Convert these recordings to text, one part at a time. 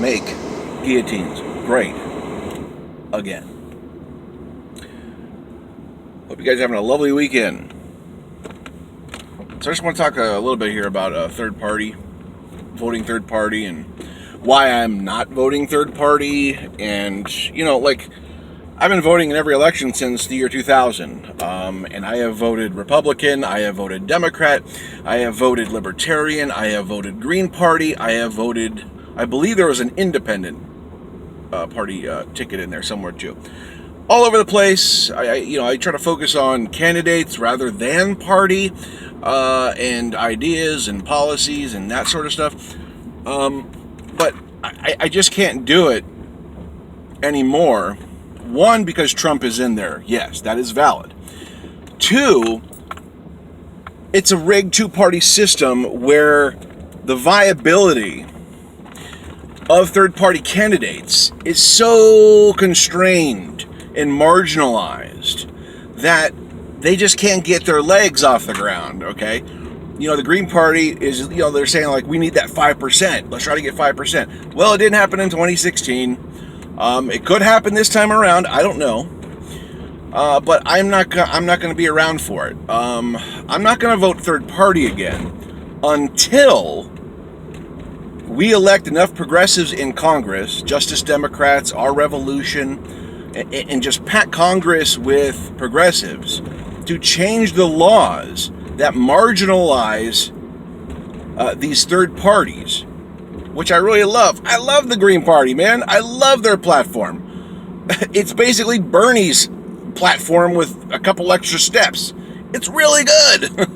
make guillotines great again. Hope you guys are having a lovely weekend. So I just want to talk a little bit here about third party, voting third party, and why I'm not voting third party. And, I've been voting in every election since the year 2000. And I have voted Republican, I have voted Democrat, I have voted Libertarian, I have voted Green Party, I have voted, I believe there was an independent party ticket in there somewhere too. All over the place. I try to focus on candidates rather than party, and ideas and policies and that sort of stuff. But I just can't do it anymore. One, because Trump is in there. Yes, that is valid. Two, it's a rigged two-party system where the viability of third-party candidates is so constrained and marginalized that they just can't get their legs off the ground, okay? The Green Party is, they're saying, like, we need that 5%. Let's try to get 5%. Well, it didn't happen in 2016. It could happen this time around. I don't know. But I'm not going to be around for it. I'm not going to vote third party again until we elect enough progressives in Congress, Justice Democrats, our revolution, and just pack Congress with progressives to change the laws that marginalize these third parties, which I really love. I love the Green Party, man. I love their platform. It's basically Bernie's platform with a couple extra steps. It's really good.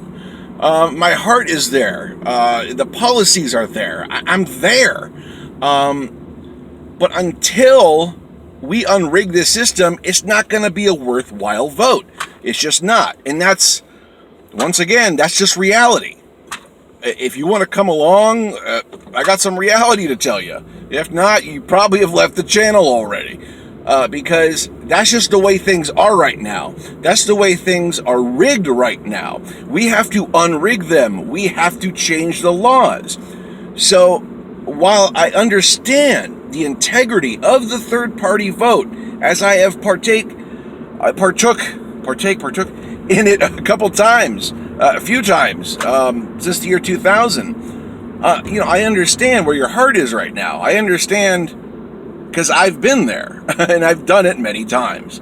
My heart is there. The policies are there. I'm there. But until we unrig this system, it's not going to be a worthwhile vote. It's just not. And that's, once again, that's just reality. If you want to come along, I got some reality to tell you. If not, you probably have left the channel already. Because that's just the way things are right now. That's the way things are rigged right now. We have to unrig them. We have to change the laws. So while I understand the integrity of the third party vote, as I have partook in it a few times since the year 2000, I understand where your heart is right now. I understand because I've been there and I've done it many times.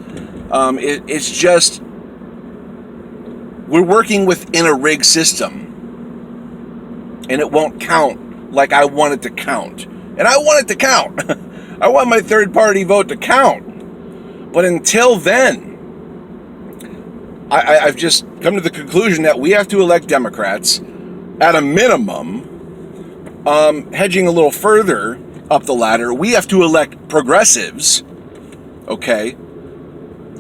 It's just, we're working within a rigged system and it won't count like I want it to count. And I want it to count. I want my third party vote to count. But until then, I've just come to the conclusion that we have to elect Democrats at a minimum. Hedging a little further up the ladder, we have to elect progressives, okay?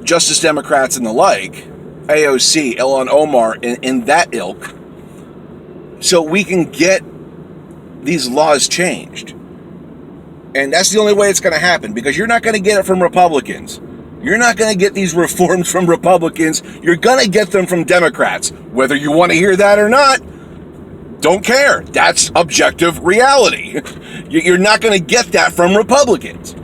Justice Democrats and the like, AOC, Ilhan Omar, in that ilk, so we can get these laws changed. And that's the only way it's going to happen, because you're not going to get it from Republicans. You're not going to get these reforms from Republicans. You're going to get them from Democrats. Whether you want to hear that or not, don't care. That's objective reality. You're not going to get that from Republicans.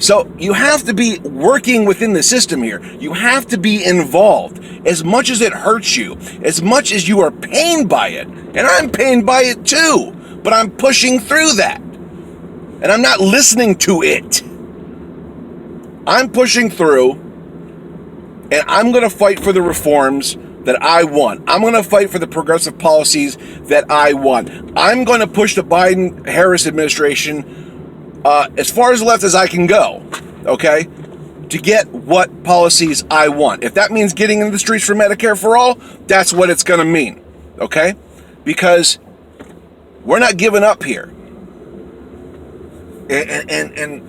So you have to be working within the system here. You have to be involved. As much as it hurts you, as much as you are pained by it, and I'm pained by it too, but I'm pushing through that. And I'm not listening to it. I'm pushing through, and I'm going to fight for the reforms that I want. I'm going to fight for the progressive policies that I want. I'm going to push the Biden-Harris administration as far as left as I can go, okay, to get what policies I want. If that means getting in the streets for Medicare for all, that's what it's going to mean, okay? Because we're not giving up here. And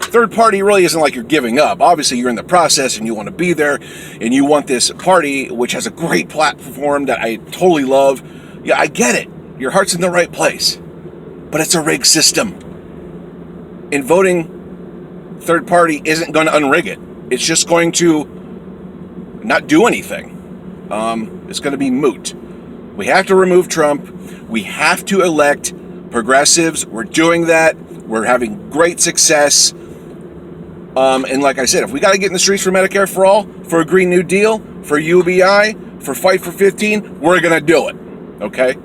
third party really isn't like you're giving up. Obviously, you're in the process and you want to be there and you want this party, which has a great platform that I totally love. Yeah, I get it. Your heart's in the right place. But it's a rigged system. And voting third party isn't going to unrig it. It's just going to not do anything. It's going to be moot. We have to remove Trump. We have to elect progressives. We're doing that. We're having great success. And like I said, if we got to get in the streets for Medicare for all, for a Green New Deal, for UBI, for Fight for 15, we're going to do it. Okay?